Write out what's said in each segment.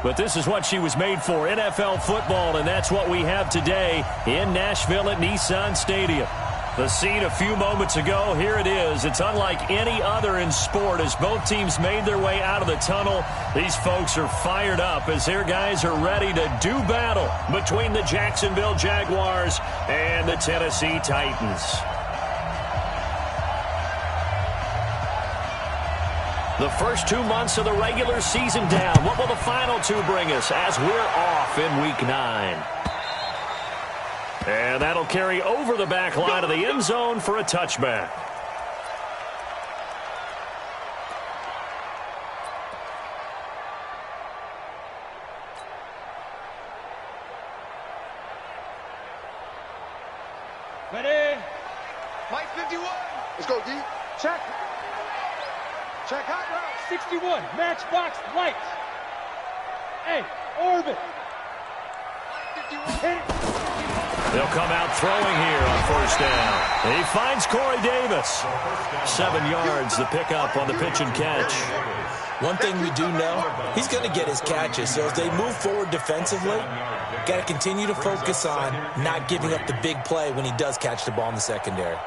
But this is what she was made for, NFL football, and that's what we have today in Nashville at Nissan Stadium. The scene a few moments ago, here it is. It's unlike any other in sport as both teams made their way out of the tunnel. These folks are fired up as their guys are ready to do battle between the Jacksonville Jaguars and the Tennessee Titans. The first 2 months of the regular season down. What will the final two bring us as we're off in Week 9? And that'll carry over the back line of the end zone for a touchback. Ready? Mike 51. Let's go, D. Check. Check hot route. 61. Matchbox lights. Hey, orbit. Hit it. They'll come out throwing here on first down. He finds Corey Davis. 7 yards, the pickup on the pitch and catch. One thing we do know, he's going to get his catches. So as they move forward defensively, got to continue to focus on not giving up the big play when he does catch the ball in the secondary.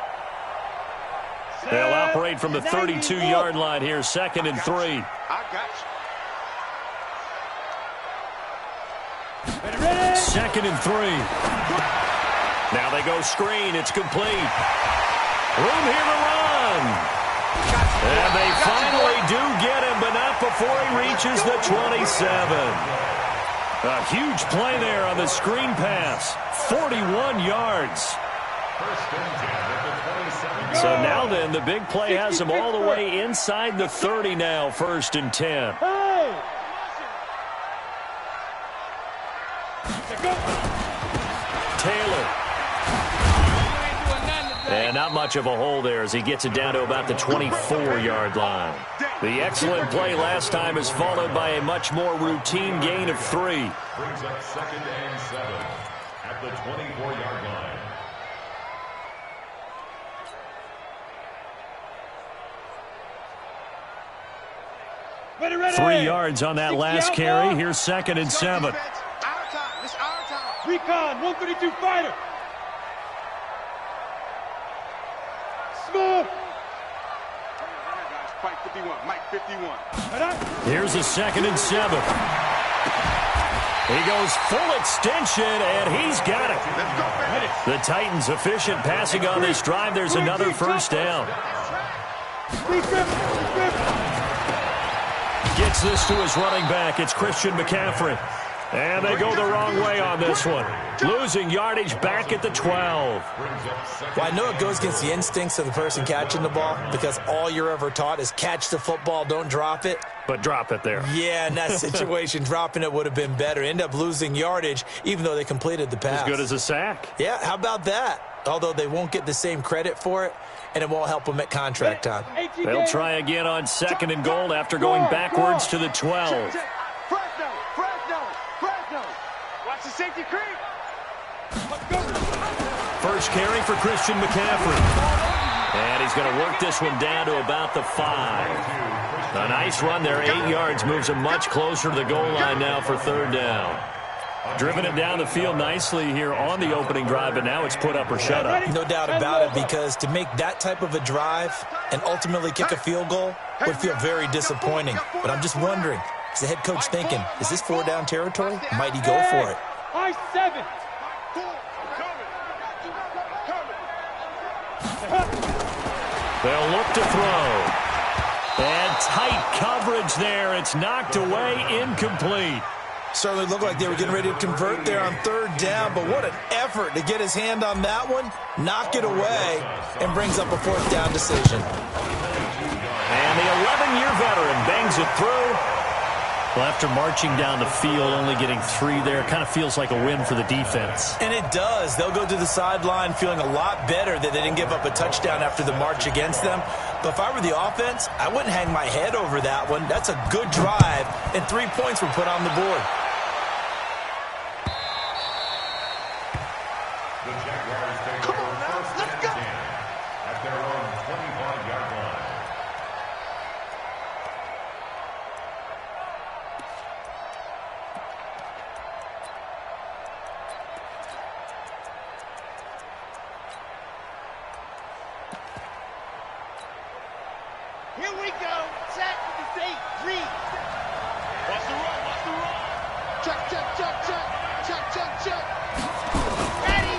They'll operate from the 32-yard line here, 2nd and 3. I got you. Ready? 2nd and 3. Now they go screen. It's complete. Room here to run. And they finally do get him, but not before he reaches the 27. A huge play there on the screen pass. 41 yards. So now then, the big play has him all the way inside the 30 now, 1st and 10. Hey! Taylor. And not much of a hole there as he gets it down to about the 24-yard line. The excellent play last time is followed by a much more routine gain of 3. Brings up 2nd and 7 at the 24-yard line. Ready, ready. 3 yards on that last carry. Here's 2nd and 7. Our time. It's our time. Recon, 132 fighter. Smooth. Mike 51. Mike 51. Here's a 2nd and 7. He goes full extension, and he's got it. Let's go, The Titans efficient passing on this drive. There's another first down. Gets this to his running back. It's Christian McCaffrey. And they go the wrong way on this one. Losing yardage back at the 12. Well, I know it goes against the instincts of the person catching the ball because all you're ever taught is catch the football, don't drop it. But drop it there. Yeah, in that situation, dropping it would have been better. End up losing yardage, even though they completed the pass. As good as a sack. Yeah, how about that? Although they won't get the same credit for it, and it won't help them at contract time. They'll try again on 2nd and goal after going backwards to the 12. Fresno. Watch the safety creep. First carry for Christian McCaffrey. And he's going to work this one down to about the 5. A nice run there, 8 yards, moves him much closer to the goal line now for 3rd down. Driven it down the field nicely here on the opening drive, but now it's put up or shut up. No doubt about it, because to make that type of a drive and ultimately kick a field goal would feel very disappointing. But I'm just wondering, is the head coach thinking, is this 4-down territory? Might he go for it? I-7. They'll look to throw. And tight coverage there. It's knocked away, incomplete. Certainly looked like they were getting ready to convert there on 3rd down, but what an effort to get his hand on that one, knock it away, and brings up a 4th down decision. And the 11-year veteran bangs it through. Well, after marching down the field, only getting 3 there, kind of feels like a win for the defense. And it does. They'll go to the sideline feeling a lot better that they didn't give up a touchdown after the march against them. But if I were the offense, I wouldn't hang my head over that one. That's a good drive, and 3 points were put on the board. The Jaguars take over 1st and 10 at their own 25-yard line. Here we go. Set. Read. Watch the run. Watch the run. Check, check, check, check. Check, check, check. Ready.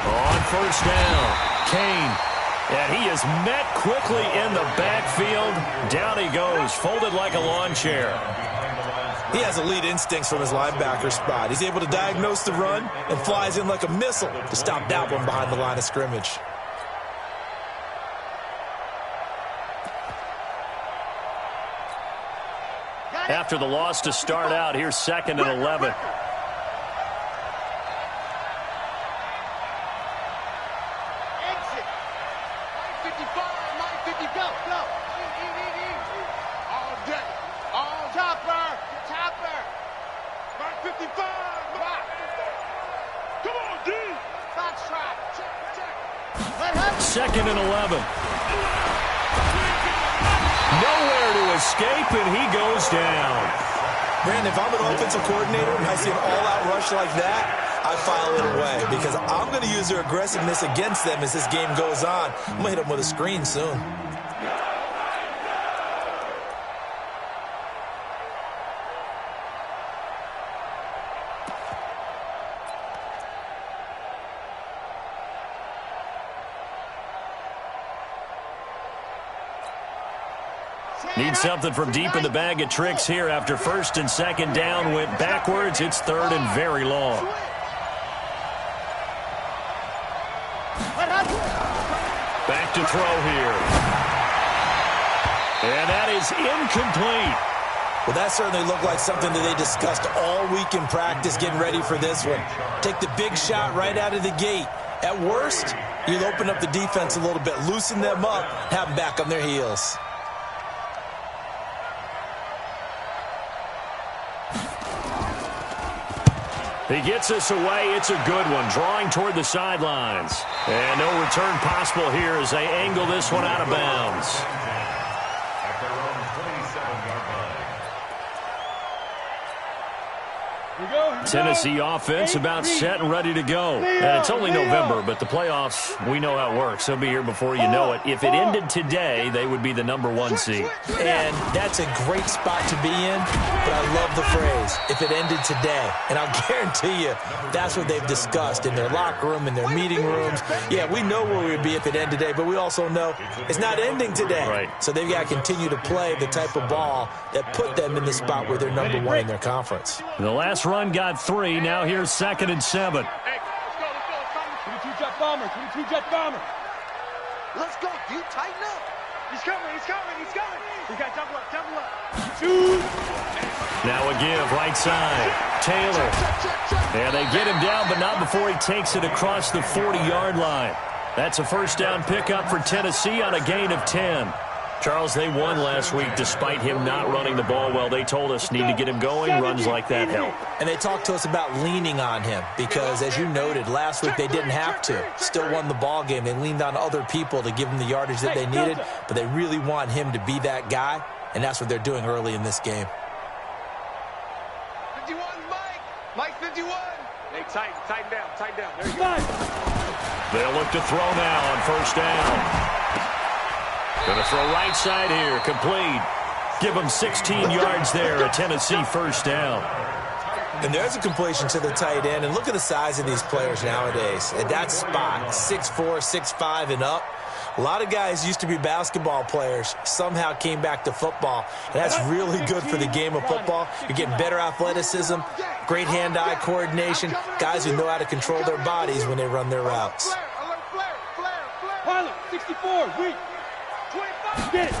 On first down, Kane. And he is met quickly in the backfield. Down he goes, folded like a lawn chair. He has elite instincts from his linebacker spot. He's able to diagnose the run and flies in like a missile to stop that one behind the line of scrimmage. After the loss to start out, here's 2nd and 11. Exit. 55, 50, go. All day. All chopper. 55. Come on, D. Box trap. Check. 2nd and 11. Nowhere to escape, and he goes down. Brandon, if I'm an offensive coordinator and I see an all-out rush like that, I file it away because I'm going to use their aggressiveness against them as this game goes on. I'm going to hit them with a screen soon. Need something from deep in the bag of tricks here after 1st and 2nd down went backwards. It's 3rd and very long. Back to throw here. And that is incomplete. Well, that certainly looked like something that they discussed all week in practice getting ready for this one. Take the big shot right out of the gate. At worst, you'll open up the defense a little bit, loosen them up, have them back on their heels. He gets us away. It's a good one. Drawing toward the sidelines. And no return possible here as they angle this one out of bounds. At their own 27-yard line. Tennessee offense about set and ready to go. And it's only November, but the playoffs, we know how it works. They'll be here before you know it. If it ended today, they would be the #1 seed. And that's a great spot to be in, but I love the phrase, if it ended today. And I'll guarantee you, that's what they've discussed in their locker room, in their meeting rooms. Yeah, we know where we'd be if it ended today, but we also know it's not ending today. Right. So they've got to continue to play the type of ball that put them in the spot where they're #1 in their conference. The last run got 3. Now here's 2nd and 7. Hey, let's go. 22-jet bomber. 22-jet bomber. Let's go, D. Tighten up. He's coming. We got double up. Shoot. Now a give, right side. Taylor. And they get him down, but not before he takes it across the 40-yard line. That's a first down pickup for Tennessee on a gain of 10. Charles, they won last week despite him not running the ball well. They told us need to get him going. Runs like that help. And they talked to us about leaning on him because, as you noted, last week they didn't have to. Still won the ball game. They leaned on other people to give them the yardage that they needed, but they really want him to be that guy, and that's what they're doing early in this game. 51, Mike 51. Hey, tighten down. There you go. They'll look to throw now on first down. Going to throw right side here, complete. Give them 16 yards there, a Tennessee first down. And there's a completion to the tight end. And look at the size of these players nowadays. At that spot, 6'4", 6'5", and up. A lot of guys used to be basketball players, somehow came back to football. And that's really good for the game of football. You're getting better athleticism, great hand-eye coordination, guys who know how to control their bodies when they run their routes. Pilot, 64, weak. Get it.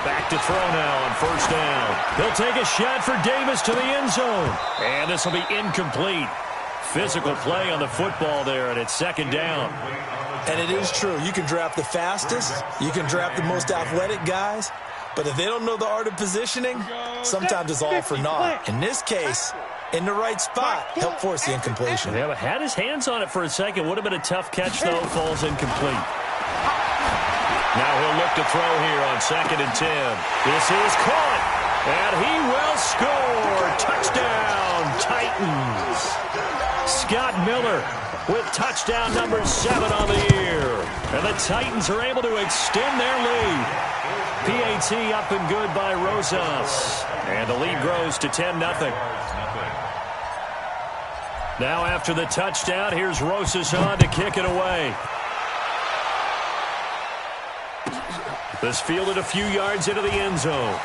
Back to throw now on first down. He'll take a shot for Davis to the end zone. And this will be incomplete. Physical play on the football there, and it's 2nd down. And it is true. You can draft the fastest. You can draft the most athletic guys. But if they don't know the art of positioning, sometimes it's all for naught. In this case, in the right spot, help force the incompletion. Yeah, but had his hands on it for a second. Would have been a tough catch, though. Falls incomplete. Now he'll look to throw here on 2nd and 10. This is caught, and he will score. Touchdown, Titans. Scott Miller with touchdown number 7 on the year. And the Titans are able to extend their lead. PAT up and good by Rosas. And the lead grows to 10-0. Now after the touchdown, here's Rosas on to kick it away. This fielded a few yards into the end zone.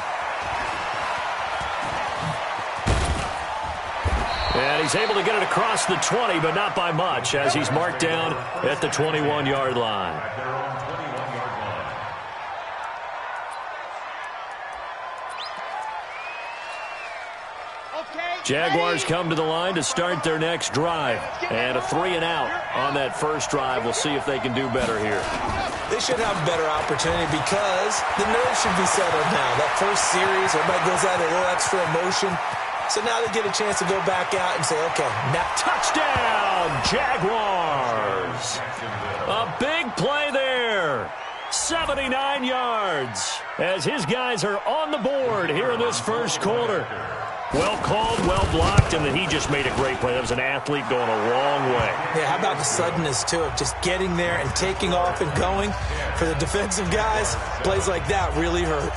And he's able to get it across the 20, but not by much, as he's marked down at the 21-yard line. Jaguars come to the line to start their next drive. And a 3-and-out on that first drive. We'll see if they can do better here. They should have a better opportunity because the nerves should be settled now. That first series, everybody goes out a little extra emotion. So now they get a chance to go back out and say, okay, now touchdown, Jaguars. A big play there. 79 yards as his guys are on the board here in this first quarter. Well called, well blocked, and then he just made a great play. That was an athlete going a long way. Yeah, how about the suddenness, too, of just getting there and taking off and going? For the defensive guys, plays like that really hurt.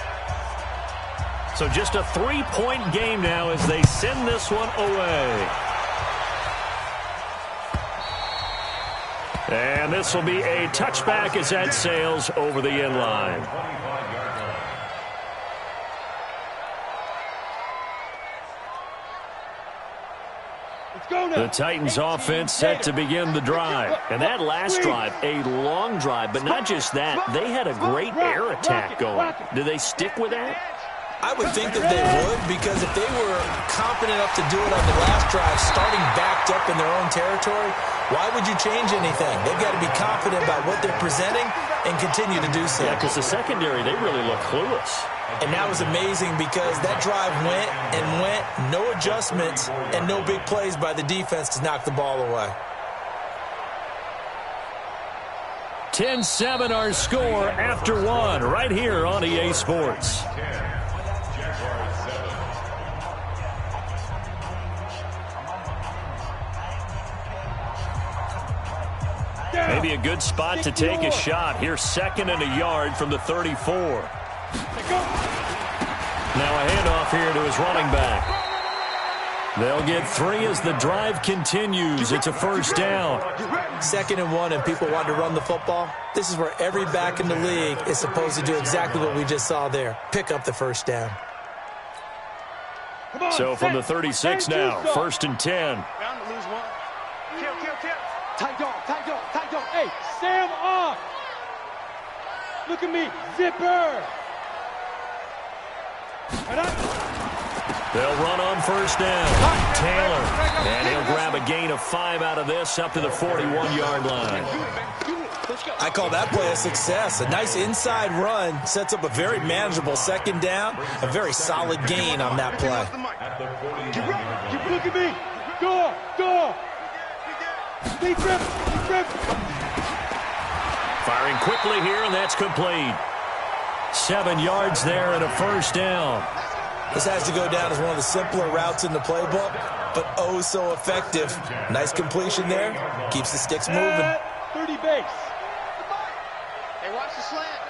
So just a 3-point game now as they send this one away. And this will be a touchback as that sails over the end line. The Titans offense set to begin the drive. And that last drive, a long drive, but not just that. They had a great air attack going. Do they stick with that? I would think that they would, because if they were confident enough to do it on the last drive, starting backed up in their own territory, why would you change anything? They've got to be confident about what they're presenting and continue to do so. Yeah, because the secondary, they really look clueless. And that was amazing because that drive went and went, no adjustments, and no big plays by the defense to knock the ball away. 10-7 our score after one right here on EA Sports. Maybe a good spot to take a shot. Here, 2nd and a yard from the 34. Now a handoff here to his running back. They'll get 3 as the drive continues. It's a first down. 2nd and 1, and people want to run the football. This is where every back in the league is supposed to do exactly what we just saw there. Pick up the first down. So from the 36 now, 1st and 10. Bound to lose one. Kill. Tight dog. Hey, Sam off. Look at me, zipper. They'll run on first down. Taylor, and he'll grab a gain of 5 out of this up to the 41-yard line. I call that play a success. A nice inside run sets up a very manageable 2nd down. A very solid gain on that play. Keep looking at me. Go. Deep rip. Firing quickly here, and that's complete. 7 yards there and a first down. This has to go down as one of the simpler routes in the playbook, but oh so effective. Nice completion there. Keeps the sticks moving. 30 base. Hey, watch the slant.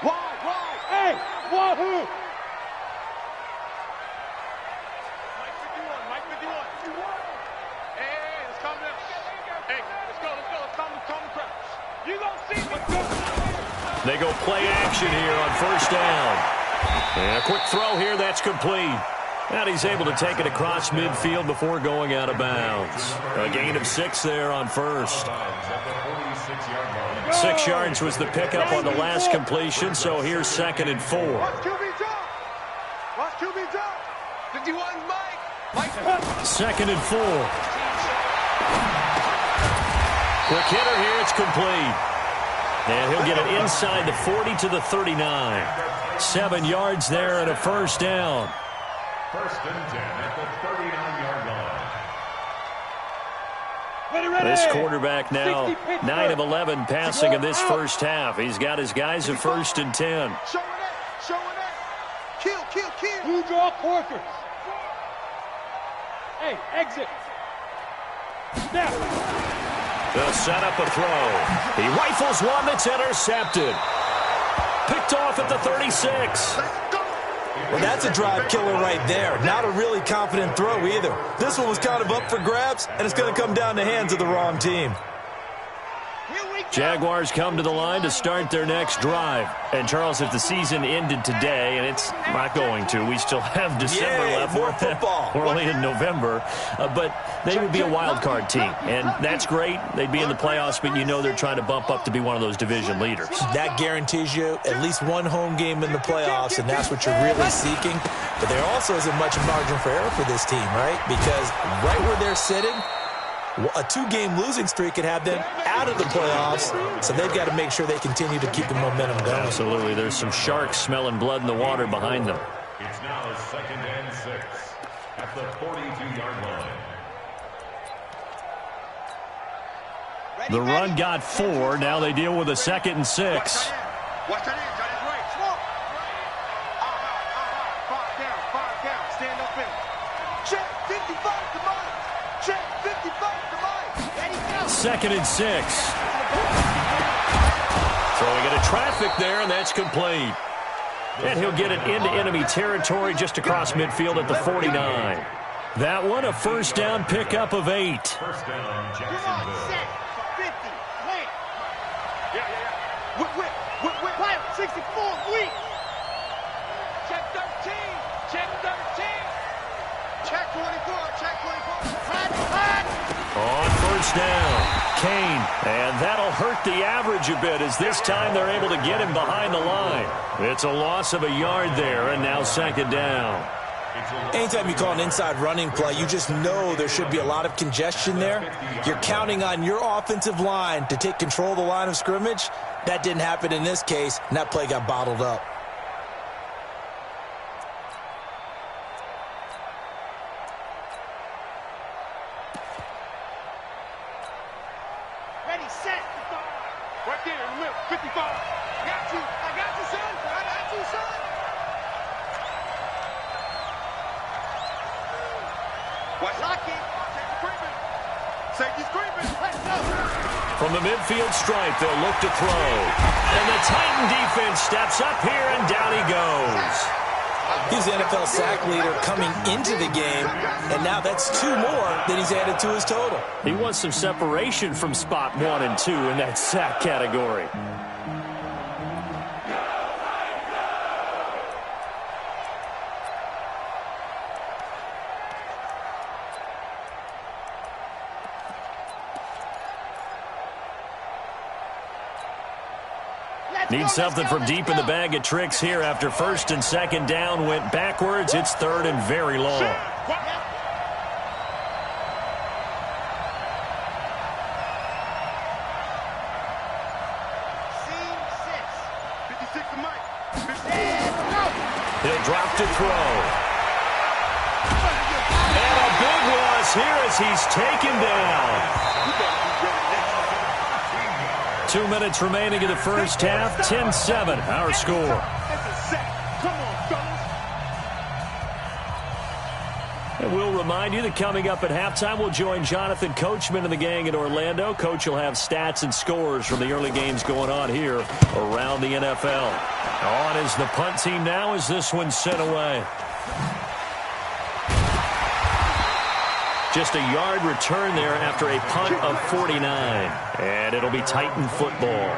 Wide. Hey, wahoo. Mike 51. Hey, let's calm down. Hey, let's go. Let's calm the crowd. You gonna see me. They go play action here on first down. And a quick throw here, that's complete. And he's able to take it across midfield before going out of bounds. A gain of 6 there on first. 6 yards was the pickup on the last completion, so here's 2nd and 4. Watch QB drop. 51, Mike. 2nd and 4. Quick hitter here, it's complete. And he'll get it inside the 40 to the 39. 7 yards there and a first down. 1st and 10 at the 39-yard line. This quarterback now 9 of 11 passing in this first half. He's got his guys at 1st and 10. Show it. Kill. Blue draw quarters. Hey, exit. Snap. They'll set up a throw. He rifles one that's intercepted. Picked off at the 36. Well, that's a drive killer right there. Not a really confident throw either. This one was kind of up for grabs, and it's going to come down the hands of the wrong team. Jaguars come to the line to start their next drive. And, Charles, if the season ended today, and it's not going to, we still have December left. More football. We're only in November. But they would be a wild card team. And that's great. They'd be in the playoffs, but you know they're trying to bump up to be one of those division leaders. That guarantees you at least one home game in the playoffs, and that's what you're really seeking. But there also isn't much margin for error for this team, right? Because right where they're sitting, a two-game losing streak could have them out of the playoffs, so they've got to make sure they continue to keep the momentum going. Absolutely. There's some sharks smelling blood in the water behind them. It's now 2nd and 6 at the 42-yard line. The run got 4. Now they deal with a 2nd and 6. Watch that in. Got his right. Five down. Stand up in. Check 55 to mine. Check 55 to mine. Ready, go. 2nd and 6. Throwing into traffic there, and that's complete. And he'll get it into enemy territory just across midfield at the 49. That one, a first down pickup of 8. First down, Come on, Jacksonville. set. 50. Wait. Yeah. Whip. Pilot, 64. Weak. Check 13. Check 13. Check 24. Check 24. Hot. On first down, Kane. And that'll hurt the average a bit as this time they're able to get him behind the line. It's a loss of a yard there, and now 2nd down. Anytime you call an inside running play, you just know there should be a lot of congestion there. You're counting on your offensive line to take control of the line of scrimmage. That didn't happen in this case, and that play got bottled up. Ready, set. Right there, whip. 55. I got you, son. I got you, son. Watch locking. Safety screaming. Let's go. From the midfield stripe, they'll look to throw. And the Titan defense steps up here, and down he goes. He's the NFL sack leader coming into the game, and now that's 2 more that he's added to his total. He wants some separation from spot 1 and 2 in that sack category. Need something from deep in the bag of tricks here after 1st and 2nd down went backwards. It's 3rd and very long. He'll drop to throw. And a big loss here as he's taken down. 2 minutes remaining in the first half. 10-7, our score. And we'll remind you that coming up at halftime, we'll join Jonathan Coachman and the gang in Orlando. Coach will have stats and scores from the early games going on here around the NFL. On is the punt team now as this one's sent away. Just a yard return there after a punt of 49. And it'll be Titan football.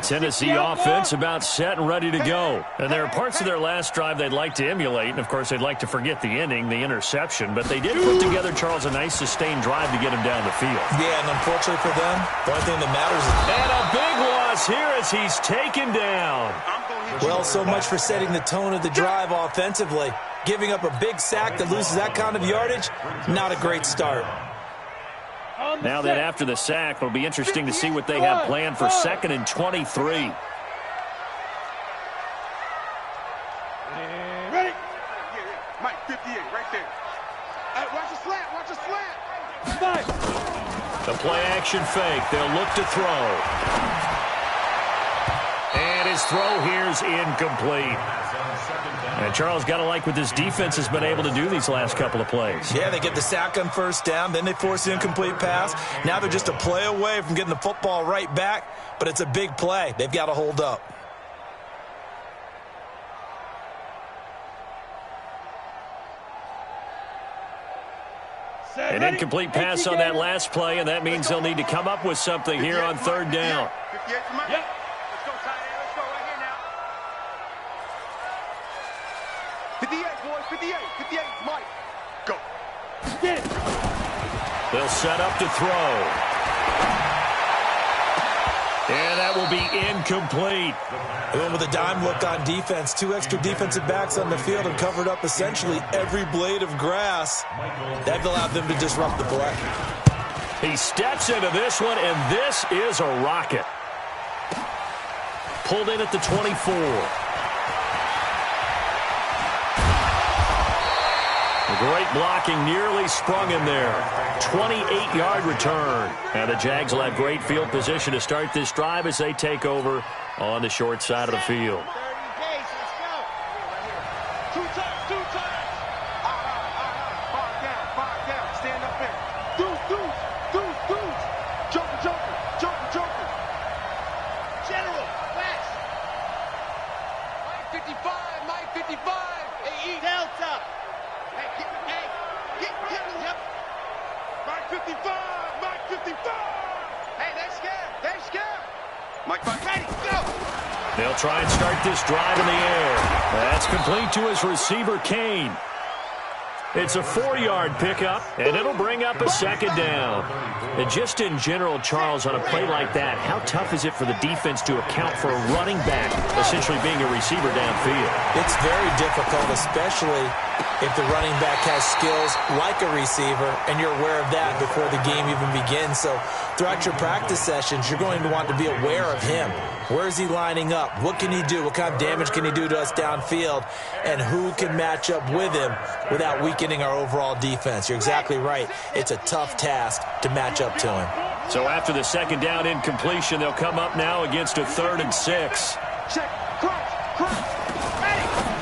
Tennessee offense about set and ready to go. And there are parts of their last drive they'd like to emulate. And, of course, they'd like to forget the ending, the interception. But they did put together, Charles, a nice sustained drive to get him down the field. Yeah, and unfortunately for them, the only thing that matters is... And a big loss here as he's taken down. Well, so much for setting the tone of the drive offensively. Giving up a big sack that loses that kind of yardage, not a great start. Now that after the sack, it'll be interesting to see what they have planned for 2nd and 23. Ready? Mike, 58, right there. Hey, watch the slant, watch the slant. The play action fake. They'll look to throw. And His throw here's incomplete. And Charles, got to like what this defense has been able to do these last couple of plays. Yeah, they get the sack on first down, then they force the incomplete pass. Now they're just a play away from getting the football right back, but it's a big play. They've got to hold up. An incomplete pass on that last play, and that means they'll need to come up with something here on third down. 58 to Mike. Yep. Let's go, tight end. Let's go right here now. 58, boys. 58. 58, Mike. Go. Get it. They'll set up to throw. And that will be incomplete. They went with a dime look on defense. 2 extra defensive backs on the field and covered up essentially every blade of grass. That allowed them to disrupt the play. He steps into this one, and this is a rocket. Pulled in at the 24. Great blocking, nearly sprung him there. 28-yard return. And the Jags will have great field position to start this drive as they take over on the short side of the field. 30 days, let's go. Two times. Five down. Stand up there. Deuce. Joker. General, west. Mike 55. Hey, Delta. Get him. Yep. Mike 55. Hey, they're scared. Mike, ready, go. They'll try and start this drive in the air. That's complete to his receiver, Kane. It's a 4-yard pickup, and it'll bring up a second down. And just in general, Charles, on a play like that, how tough is it for the defense to account for a running back essentially being a receiver downfield? It's very difficult, especially if the running back has skills like a receiver, and you're aware of that before the game even begins. So throughout your practice sessions, you're going to want to be aware of him. Where is he lining up? What can he do? What kind of damage can he do to us downfield? And who can match up with him without weakening our overall defense? You're exactly right. It's a tough task to match up to him. So after the second down incompletion, they'll come up now against a 3rd and 6. Check. Crunch.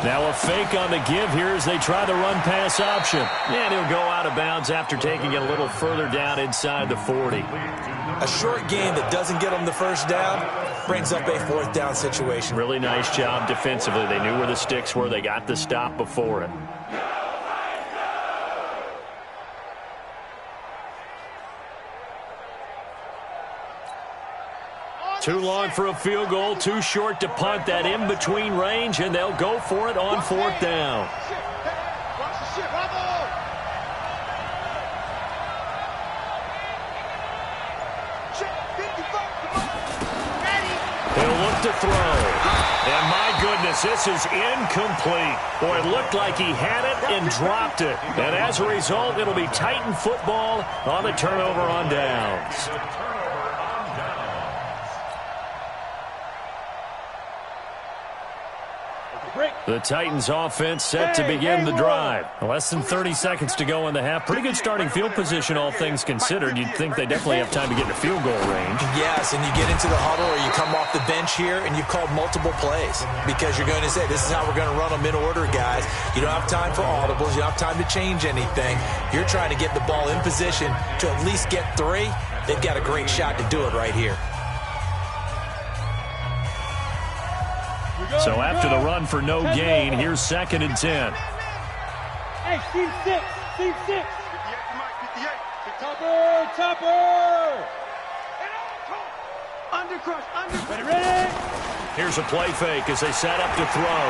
Now a fake on the give here as they try the run-pass option. And he'll go out of bounds after taking it a little further down inside the 40. A short game that doesn't get them the first down brings up a 4th down situation. Really nice job defensively. They knew where the sticks were. They got the stop before it. Too long for a field goal, too short to punt. That in-between range, and they'll go for it on 4th down. Watch the shit, Bravo! Check, 55, ready! He'll look to throw. And my goodness, this is incomplete. Boy, it looked like he had it and dropped it. And as a result, it'll be Titan football on the turnover on downs. The Titans offense set to begin the drive. Less than 30 seconds to go in the half. Pretty good starting field position, all things considered. You'd think they definitely have time to get in field goal range. Yes, and you get into the huddle or you come off the bench here and you've called multiple plays because you're going to say, this is how we're going to run them in order, guys. You don't have time for audibles. You don't have time to change anything. You're trying to get the ball in position to at least get 3. They've got a great shot to do it right here. So after the run for no gain, here's 2nd and 10. Hey, team 6. 58 to Mike, 58. Topper. Under. Ready. Here's a play fake as they set up to throw.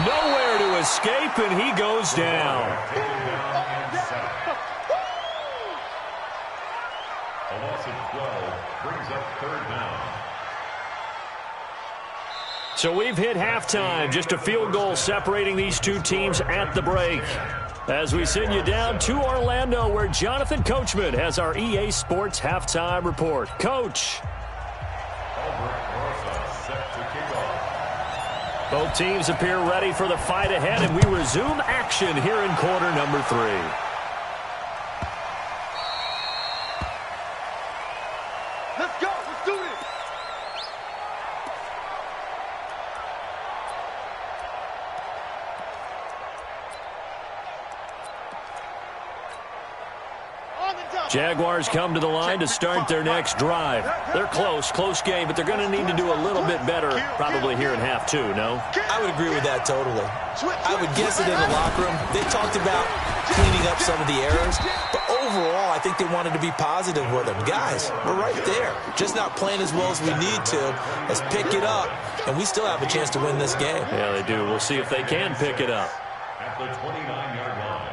Nowhere to escape, and he goes down. A loss of 12 brings up 3rd down. So we've hit halftime. Just a field goal separating these two teams at the break. As we send you down to Orlando, where Jonathan Coachman has our EA Sports halftime report. Coach. Both teams appear ready for the fight ahead, and we resume action here in quarter number 3. Let's go. Let's do this. Jaguars come to the line to start their next drive. They're close game, but they're going to need to do a little bit better probably here in half two, no? I would agree with that totally. I would guess that in the locker room, they talked about cleaning up some of the errors, but overall, I think they wanted to be positive with them. Guys, we're right there. Just not playing as well as we need to. Let's pick it up, and we still have a chance to win this game. Yeah, they do. We'll see if they can pick it up. At the 29-yard line.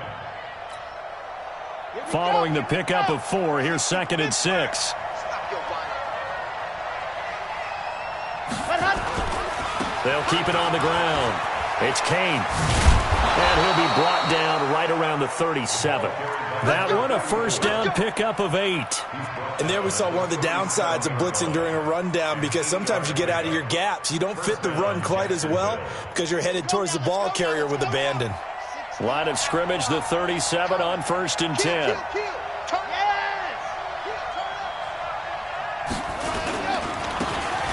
Following the pickup of 4, here's 2nd and 6. They'll keep it on the ground. It's Kane. And he'll be brought down right around the 37. That one, a first down pickup of 8. And there we saw one of the downsides of blitzing during a rundown, because sometimes you get out of your gaps. You don't fit the run quite as well because you're headed towards the ball carrier with abandon. Line of scrimmage, the 37 on 1st and 10.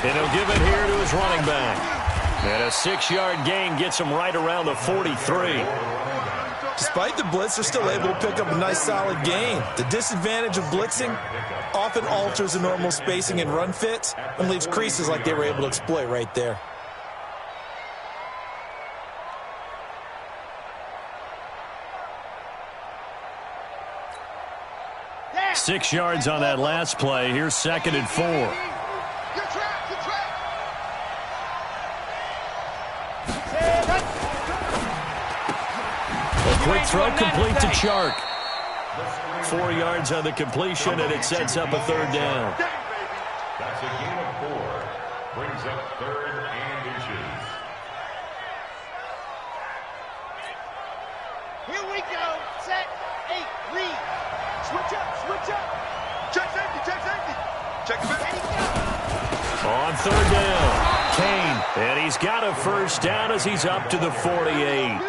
And he'll give it here to his running back. And a 6-yard gain gets him right around the 43. Despite the blitz, they're still able to pick up a nice solid gain. The disadvantage of blitzing often alters the normal spacing and run fits and leaves creases like they were able to exploit right there. Yeah. 6 yards on that last play. Here's 2nd and 4. Quick throw complete to Chark. 4 yards on the completion, and it sets up a 3rd down. That's a gain of 4. Brings up 3rd and inches. Here we go. Set. 8. Read. Switch up. Check safety. Check the back. On 3rd down, Kane. And he's got a first down as he's up to the 48.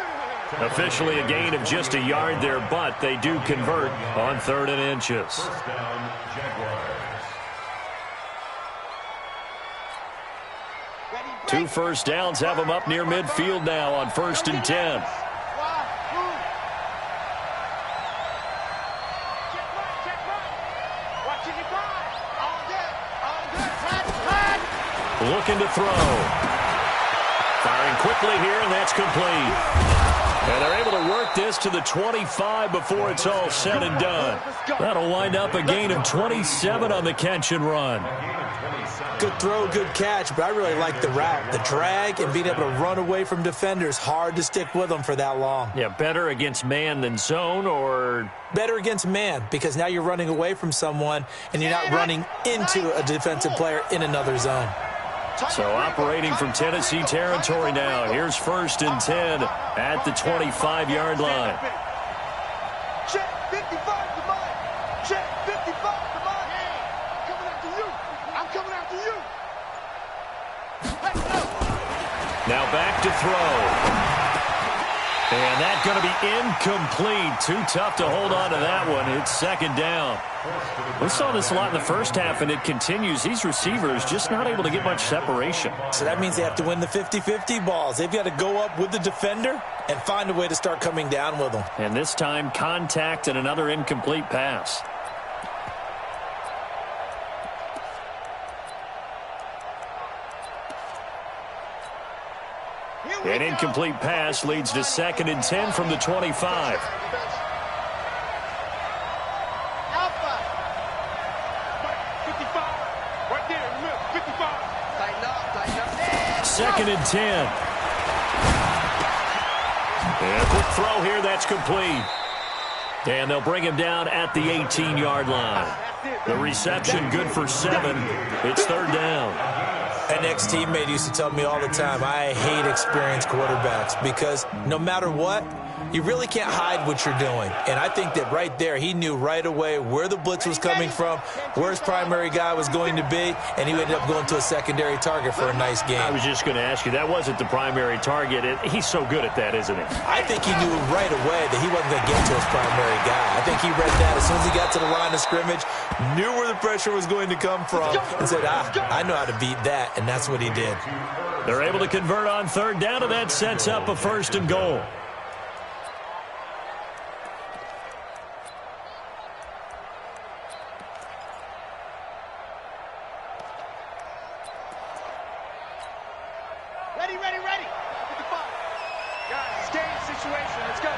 Officially a gain of just a yard there, but they do convert on 3rd and inches. First down, Jaguars. 2 first downs have them up near midfield now on 1st and 10. Looking to throw. Firing quickly here, and that's complete. And they're able to work this to the 25 before it's all said and done. That'll wind up a gain of 27 on the catch and run. Good throw, good catch, but I really like the route. The drag and being able to run away from defenders, hard to stick with them for that long. Yeah, better against man than zone, or? Better against man, because now you're running away from someone and you're not running into a defensive player in another zone. So operating from Tennessee territory now. Here's 1st and 10 at the 25-yard line. Check 55 to mine. Check 55 to mine. Coming after you. I'm coming after you. Let's go. Now back to throw. And that's going to be incomplete. Too tough to hold on to that one. It's 2nd down. We saw this a lot in the first half, and it continues. These receivers just not able to get much separation. So that means they have to win the 50-50 balls. They've got to go up with the defender and find a way to start coming down with them. And this time, contact and another incomplete pass. An incomplete pass leads to 2nd and 10 from the 25. Alpha. 55. Right there in the middle. 55. Tighten up. 2nd and 10. And a quick throw here. That's complete. And they'll bring him down at the 18-yard line. The reception good for 7. It's 3rd down. An ex-teammate used to tell me all the time, I hate experienced quarterbacks because no matter what, you really can't hide what you're doing. And I think that right there, he knew right away where the blitz was coming from, where his primary guy was going to be, and he ended up going to a secondary target for a nice game. I was just going to ask you, that wasn't the primary target. He's so good at that, isn't he? I think he knew right away that he wasn't going to get to his primary guy. I think he read that as soon as he got to the line of scrimmage, knew where the pressure was going to come from, and said, I know how to beat that, and that's what he did. They're able to convert on 3rd down, and that sets up a 1st and goal. Ready, ready, ready. 55. Guys, it's game situation. Let's go.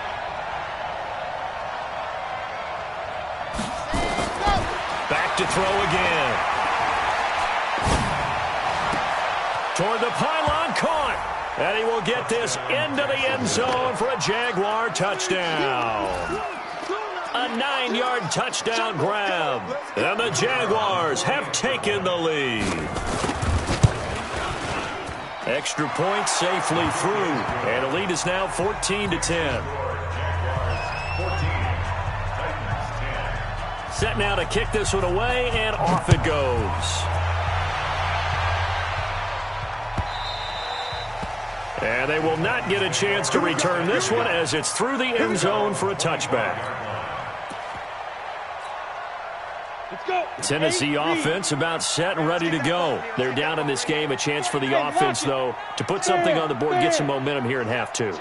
Back to throw again. Toward the pylon, caught. And he will get this into the end zone for a Jaguar touchdown. A 9-yard touchdown grab. And the Jaguars have taken the lead. Extra point safely through. And the lead is now 14-10. Set now to kick this one away, and off it goes. And they will not get a chance to return this one as it's through the end zone for a touchback. Let's go. Tennessee offense about set and ready to go. They're down in this game. A chance for the offense, though, to put something on the board, get some momentum here in half two.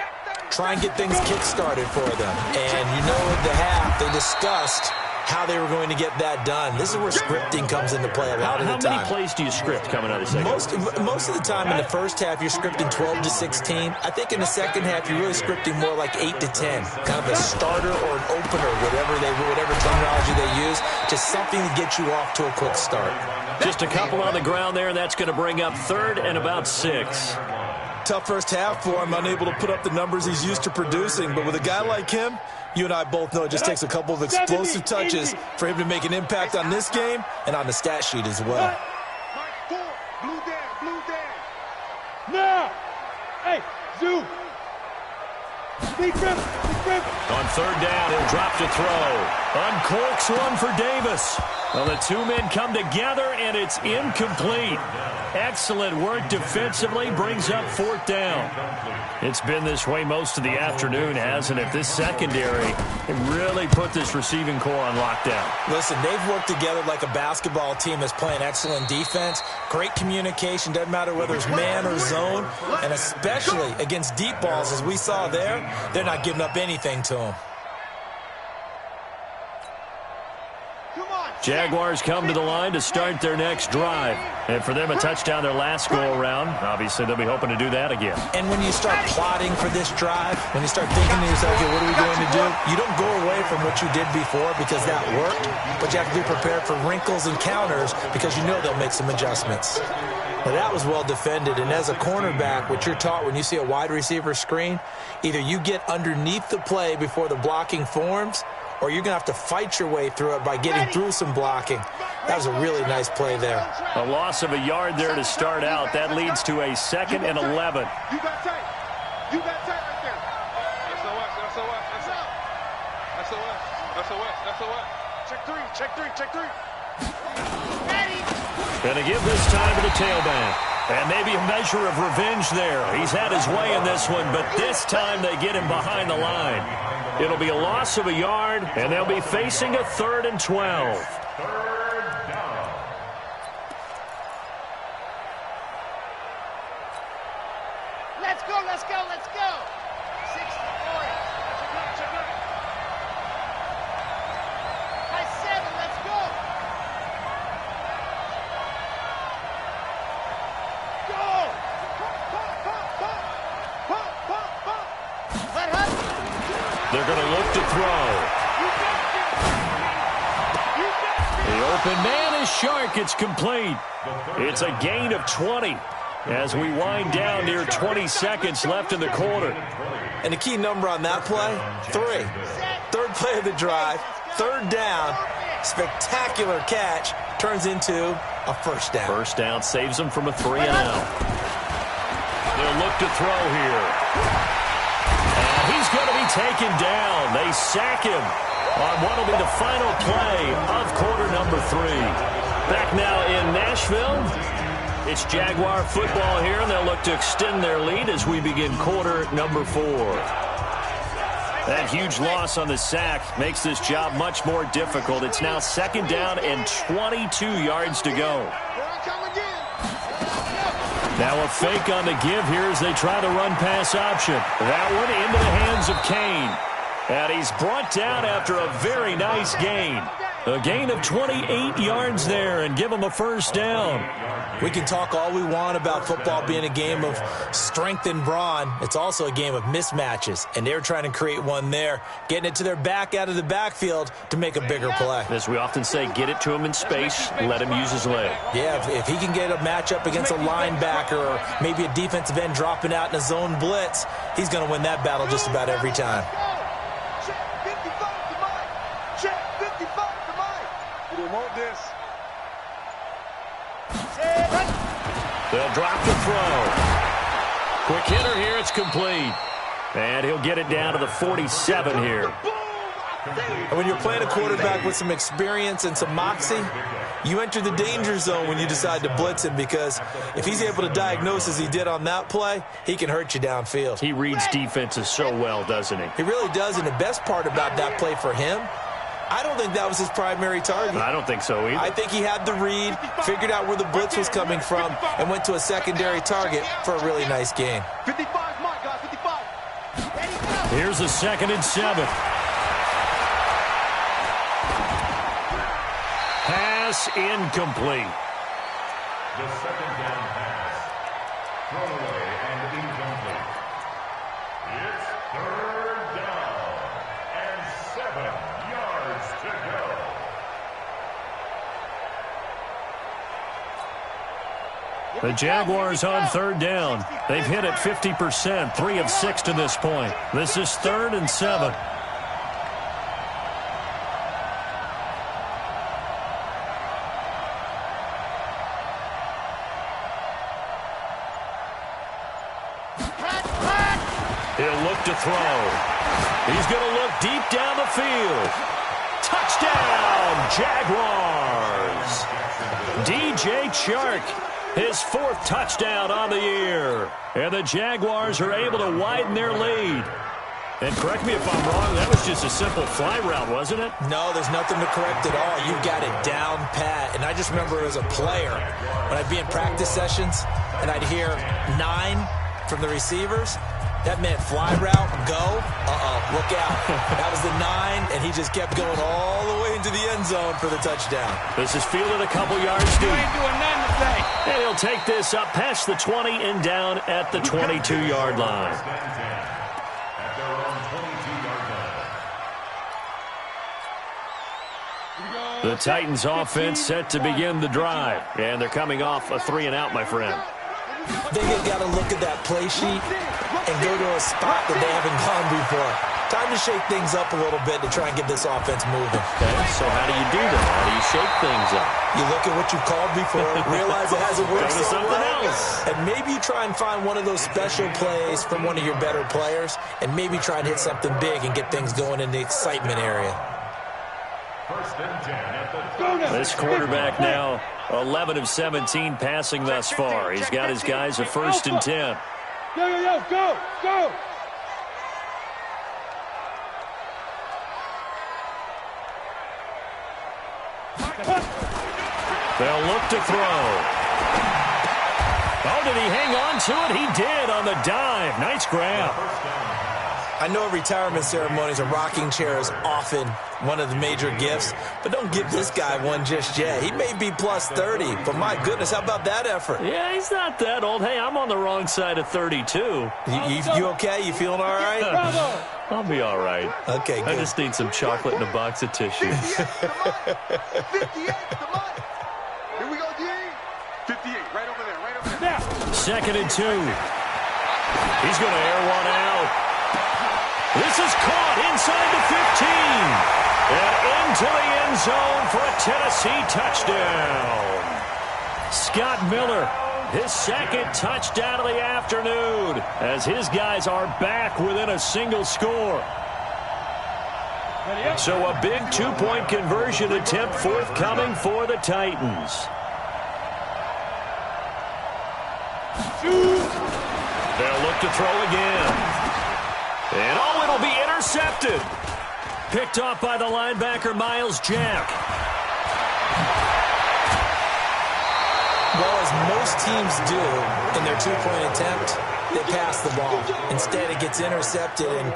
Try and get things kick-started for them. And you know at the half, they discussed how they were going to get that done. This is where scripting comes into play a lot of the time. How many plays do you script coming out of the second? Most of the time in the first half, you're scripting 12 to 16. I think in the second half, you're really scripting more like 8 to 10. Kind of a starter or an opener, whatever terminology they use, just something to get you off to a quick start. Just a couple on the ground there, and that's going to bring up third and about 6. Tough first half for him, unable to put up the numbers he's used to producing. But with a guy like him, you and I both know it just takes a couple of explosive touches for him to make an impact on this game and on the stat sheet as well. Blue down. Now. Hey, Zoo. Big rip. On third down, he'll drop to throw. Uncorks one for Davis. Well, the two men come together, and it's incomplete. Excellent work defensively, brings up fourth down. It's been this way most of the afternoon, hasn't it? This secondary really put this receiving core on lockdown. Listen, they've worked together like a basketball team that's playing excellent defense. Great communication, doesn't matter whether it's man or zone, and especially against deep balls, as we saw there, they're not giving up anything to them. Jaguars come to the line to start their next drive. And for them, a touchdown their last go-around. Obviously, they'll be hoping to do that again. And when you start plotting for this drive, when you start thinking to yourself, okay, what are we going to do? You don't go away from what you did before because that worked, but you have to be prepared for wrinkles and counters because you know they'll make some adjustments. Now, that was well defended, and as a cornerback, what you're taught when you see a wide receiver screen, either you get underneath the play before the blocking forms, or you're going to have to fight your way through it by getting through some blocking. That was a really nice play there. A loss of a yard there to start out. That leads to a 2nd and 11. You got tight. You got tight right there. SOS. Check three. Ready. Going to give this time to the tailback. And maybe a measure of revenge there. He's had his way in this one, but this time they get him behind the line. It'll be a loss of a yard, and they'll be facing a 3rd and 12. Third down. Let's go. 60-40. High 7, let's go. They're going to look to throw. The open man is Shark. It's complete. It's a gain of 20 as we wind down near 20 seconds left in the quarter. And the key number on that play, 3. Third play of the drive, 3rd down, spectacular catch, turns into a first down. First down saves them from a 3 and out. They'll look to throw here. He's going to be taken down. They sack him on what will be the final play of quarter number 3. Back now in Nashville. It's Jaguar football here, and they'll look to extend their lead as we begin quarter number 4. That huge loss on the sack makes this job much more difficult. It's now 2nd down and 22 yards to go. Now a fake on the give here as they try the run-pass option. That one into the hands of Kane. And he's brought down after a very nice gain. A gain of 28 yards there and give them a first down. We can talk all we want about football being a game of strength and brawn. It's also a game of mismatches, and they're trying to create one there, getting it to their back out of the backfield to make a bigger play. As we often say, get it to him in space, let him use his leg. Yeah, if he can get a matchup against a linebacker or maybe a defensive end dropping out in a zone blitz, he's going to win that battle just about every time. Check 55 to Mike. Check 55 to Mike. We don't want this. They'll drop the throw. Quick hitter here, it's complete. And he'll get it down to the 47 here. And when you're playing a quarterback with some experience and some moxie, you enter the danger zone when you decide to blitz him, because if he's able to diagnose as he did on that play, he can hurt you downfield. He reads defenses so well, doesn't he? He really does, and the best part about that play for him, I don't think that was his primary target. I don't think so either. I think he had the read, figured out where the blitz was coming from, and went to a secondary target for a really nice gain. 55 Mike, guys, 55. Here's a 2nd and 7. Pass incomplete. The second down pass. Thrown away and incomplete. It's 3rd down and 7 yards to go. The Jaguars on 3rd down. They've hit it 50%, 3 of 6 to this point. This is 3rd and 7. He'll look to throw. He's going to look deep down the field. Touchdown, Jaguars. DJ Chark, his 4th touchdown on the year. And the Jaguars are able to widen their lead. And correct me if I'm wrong, that was just a simple fly route, wasn't it? No, there's nothing to correct at all. You've got it down pat. And I just remember as a player, when I'd be in practice sessions and I'd hear 9 from the receivers, that meant fly route, go, look out. That was the 9, and he just kept going all the way into the end zone for the touchdown. This is fielded a couple yards deep. You ain't doing nothing today. And he'll take this up past the 20 and down at the 22-yard line. At their own 22-yard line. The Titans offense set to begin the drive. And they're coming off a 3-and-out, my friend. They got to look at that play sheet and go to a spot that they haven't gone before. Time to shake things up a little bit to try and get this offense moving. Okay, so how do you do that? How do you shake things up? You look at what you called before, realize it hasn't worked Go to so something well, else. and maybe you try and find one of those special plays from one of your better players, and maybe try and hit something big and get things going in the excitement area. 1st and 10 at the This quarterback now 11 of 17 passing thus far. He's got his guys a 1st and 10. Yo, go, go. They'll look to throw. Oh, did he hang on to it? He did on the dive. Nice grab. I know at retirement ceremonies, a rocking chair is often one of the major gifts, but don't give this guy one just yet. He may be plus 30, but my goodness, how about that effort? Yeah, he's not that old. Hey, I'm on the wrong side of 32. You okay? You feeling all right? I'll be all right. Okay, good. I just need some chocolate and a box of tissues. 58 to Mike. Here we go, D. 58, right over there. 2nd and 2. He's going to air one out. This is caught inside the 15 and into the end zone for a Tennessee touchdown. Scott Miller, his 2nd touchdown of the afternoon, as his guys are back within a single score. So a big 2-point conversion attempt forthcoming for the Titans. They'll look to throw again. And it'll be intercepted. Picked off by the linebacker, Miles Jack. Well, as most teams do in their 2-point attempt, they pass the ball. Instead, it gets intercepted. And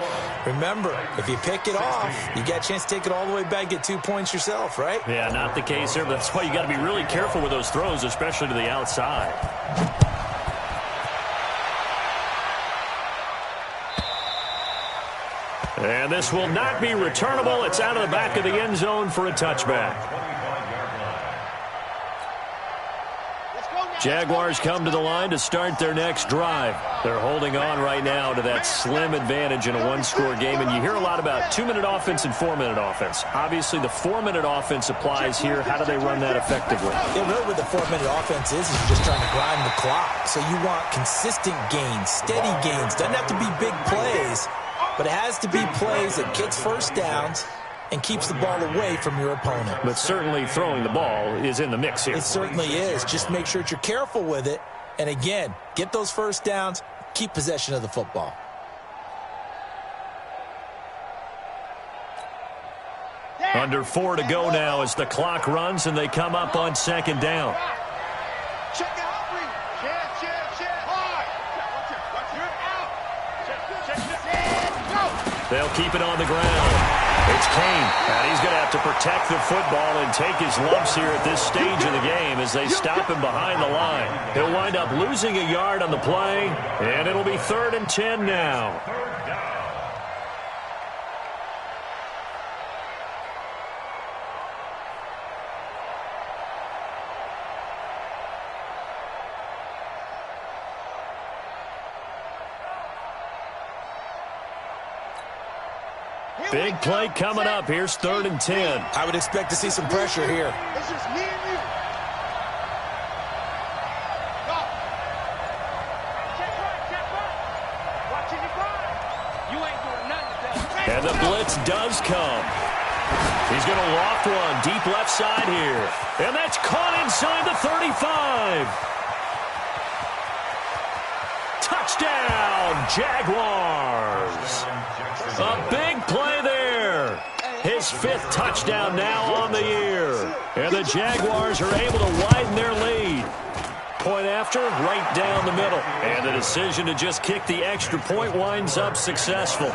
remember, if you pick it off, you got a chance to take it all the way back, get 2 points yourself, right? Yeah, not the case here, but that's why you got to be really careful with those throws, especially to the outside. And this will not be returnable. It's out of the back of the end zone for a touchback. Jaguars come to the line to start their next drive. They're holding on right now to that slim advantage in a one-score game. And you hear a lot about 2-minute offense and 4-minute offense. Obviously, the 4-minute offense applies here. How do they run that effectively? Yeah, really what the 4-minute offense is you're just trying to grind the clock. So you want consistent gains, steady gains. Doesn't have to be big plays, but it has to be plays that gets first downs and keeps the ball away from your opponent. But certainly throwing the ball is in the mix here. It certainly is. Just make sure that you're careful with it. And again, get those first downs, keep possession of the football. Under 4 to go now as the clock runs and they come up on second down. Check it out, Bree. Check. Hard. Watch, you're out. Check. They'll keep it on the ground. It's Kane, and he's going to have to protect the football and take his lumps here at this stage of the game as they stop him behind the line. He'll wind up losing a yard on the play, and it'll be 3rd and 10 now. Big play coming up. Here's 3rd and 10. I would expect to see some pressure here. It's just me and you. Go. Check right. Watching you grind. You ain't doing nothing. And the blitz does come. He's going to loft one deep left side here. And that's caught inside the 35. Touchdown, Jaguars. A big play there. His 5th touchdown now on the year. And the Jaguars are able to widen their lead. Point after, right down the middle. And the decision to just kick the extra point winds up successful.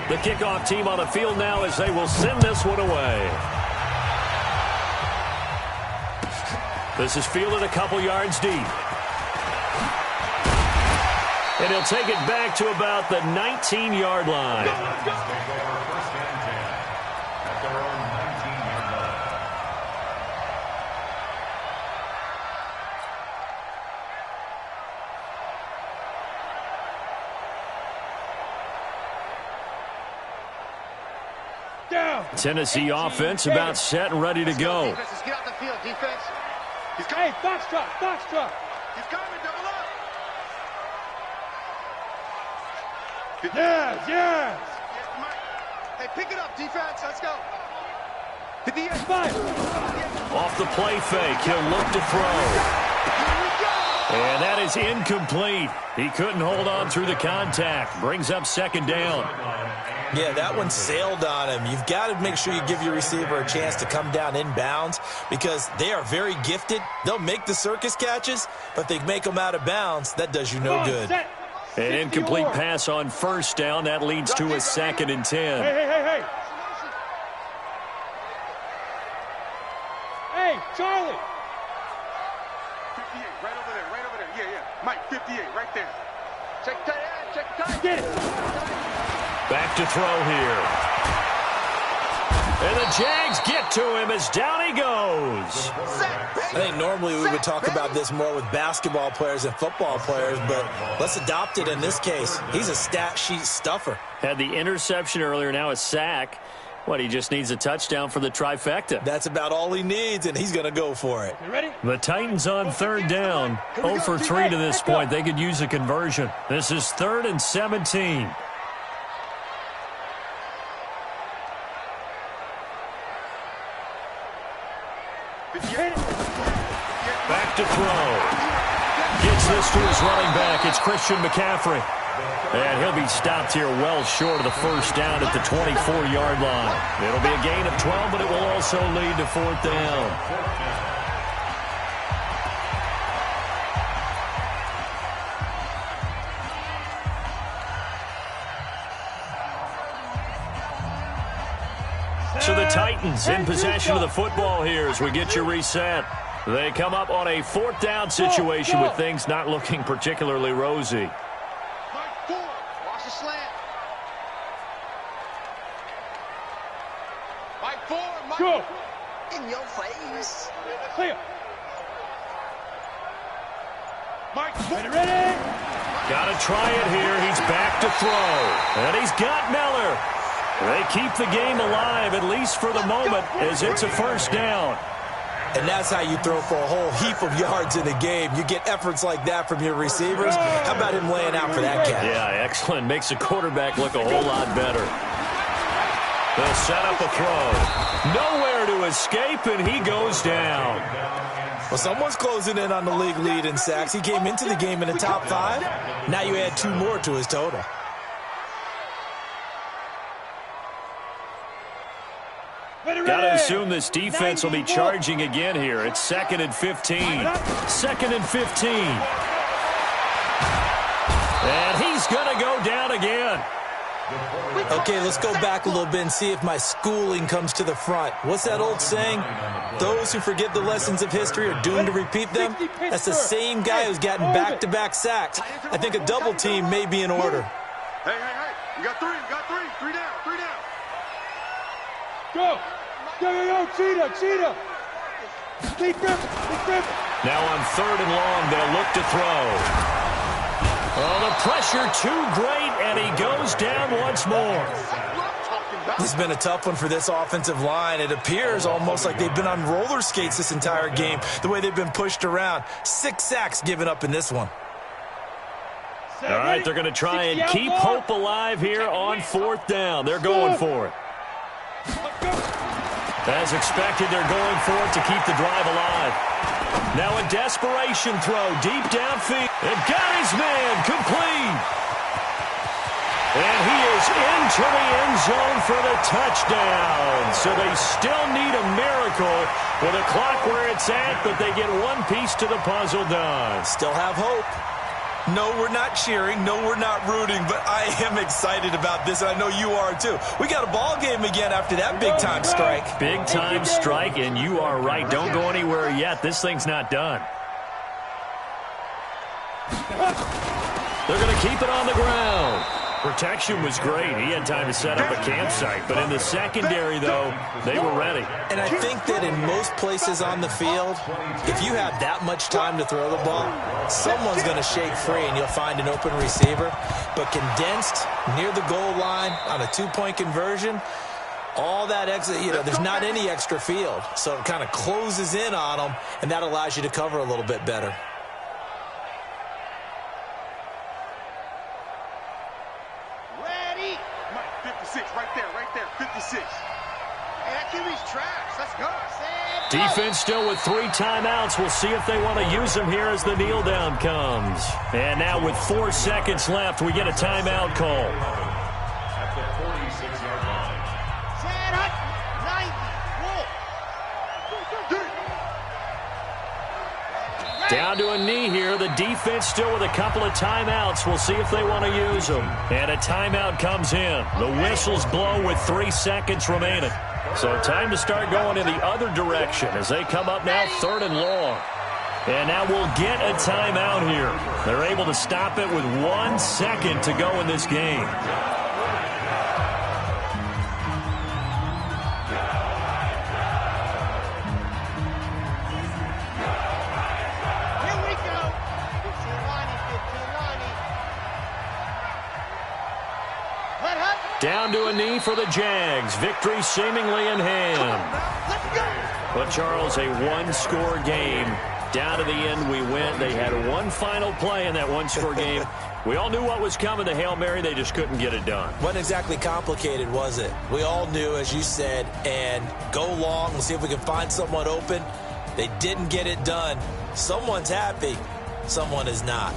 The kickoff team on the field now as they will send this one away. This is fielded a couple yards deep. And he'll take it back to about the 19-yard line. Tennessee offense about set and ready to go. Let's get out the field, defense. Hey, box truck. He's coming, double up. Yes. Hey, pick it up, defense. Let's go. Hit the end. Off the play fake, he'll look to throw. And that is incomplete. He couldn't hold on through the contact. Brings up 2nd down. Yeah, that one sailed on him. You've got to make sure you give your receiver a chance to come down inbounds because they are very gifted. They'll make the circus catches, but if they make them out of bounds, that does you no good. An incomplete pass on 1st down. That leads to a 2nd and 10. Hey. Hey, Charlie. 58, right over there. Yeah. Mike, 58, right there. Check tight end, check tight. Get it. Back to throw here. And the Jags get to him as down he goes. I think normally we would talk about this more with basketball players and football players, but let's adopt it in this case. He's a stat sheet stuffer. Had the interception earlier, now a sack. What, he just needs a touchdown for the trifecta. That's about all he needs, and he's going to go for it. You ready? The Titans on 3rd down. 0 for 3 to this point. They could use a conversion. This is 3rd and 17. Back to throw. Gets this to his running back. It's Christian McCaffrey. And he'll be stopped here well short of the 1st down at the 24-yard line. It'll be a gain of 12, but it will also lead to 4th down. Titans in possession of the football here as we get you reset. They come up on a 4th down situation with things not looking particularly rosy. Mike 4. Watch the slant. Mike 4. Mike Go. in your face. Clear. Mike 4. Ready? Got to try it here. He's back to throw. And he's got Miller. They keep the game alive, at least for the moment, as it's a 1st down. And that's how you throw for a whole heap of yards in the game. You get efforts like that from your receivers. How about him laying out for that catch? Yeah, excellent. Makes the quarterback look a whole lot better. They'll set up a throw. Nowhere to escape, and he goes down. Well, someone's closing in on the league lead in sacks. He came into the game in the top 5. Now you add 2 more to his total. Got to assume this defense will be charging again here. It's 2nd and 15. 2nd and 15. And he's going to go down again. Okay, let's go back a little bit and see if my schooling comes to the front. What's that old saying? Those who forget the lessons of history are doomed to repeat them. That's the same guy who's gotten back-to-back sacks. I think a double team may be in order. Hey. You got 3. You got 3. 3 down. 3 down. Go. Yo, cheetah. Deep grip. Now on 3rd and long, they'll look to throw. Oh, the pressure too great, and he goes down once more. This has been a tough one for this offensive line. It appears almost like they've been on roller skates this entire game, the way they've been pushed around. 6 sacks given up in this one. All right, they're going to try and keep hope alive here on 4th down. They're going for it. As expected, they're going for it to keep the drive alive. Now a desperation throw deep downfield. And got his man complete. And he is into the end zone for the touchdown. So they still need a miracle with a clock where it's at, but they get one piece to the puzzle done. Still have hope. No, we're not cheering. No, we're not rooting, but I am excited about this, and I know you are too. We got a ball game again after that big-time strike. Big-time strike, and you are right. Don't go anywhere yet. This thing's not done. They're going to keep it on the ground. Protection was great. He had time to set up a campsite. But in the secondary, though, they were ready. And I think that in most places on the field, if you have that much time to throw the ball, someone's going to shake free and you'll find an open receiver. But condensed near the goal line on a 2-point conversion, all that extra, there's not any extra field. So it kind of closes in on them, and that allows you to cover a little bit better. Right there, 56. Hey, that QB's trash. Let's go. Defense still with 3 timeouts. We'll see if they want to use them here as the kneel down comes. And now with 4 seconds left, we get a timeout call. At the 46-yard line. Set up, 90. Down to a knee here. The defense still with a couple of timeouts. We'll see if they want to use them. And a timeout comes in. The whistles blow with 3 seconds remaining. So time to start going in the other direction as they come up now 3rd and long. And now we'll get a timeout here. They're able to stop it with 1 second to go in this game. Down to a knee for the Jags. Victory seemingly in hand. But, Charles, a one-score game. Down to the end we went. They had one final play in that one-score game. We all knew what was coming. The Hail Mary, they just couldn't get it done. Wasn't exactly complicated, was it? We all knew, as you said, and go long. We'll see if we can find someone open. They didn't get it done. Someone's happy. Someone is not.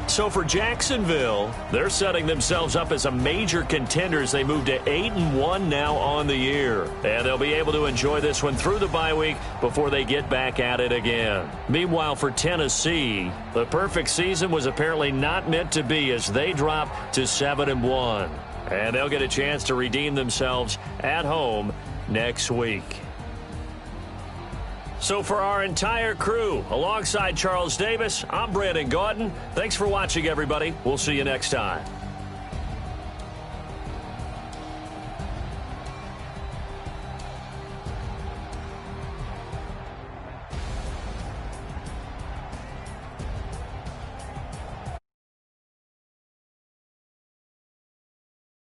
So for Jacksonville, they're setting themselves up as a major contender as they move to 8-1 now on the year. And they'll be able to enjoy this one through the bye week before they get back at it again. Meanwhile, for Tennessee, the perfect season was apparently not meant to be as they drop to 7-1. And they'll get a chance to redeem themselves at home next week. So for our entire crew, alongside Charles Davis, I'm Brandon Gaudin. Thanks for watching, everybody. We'll see you next time.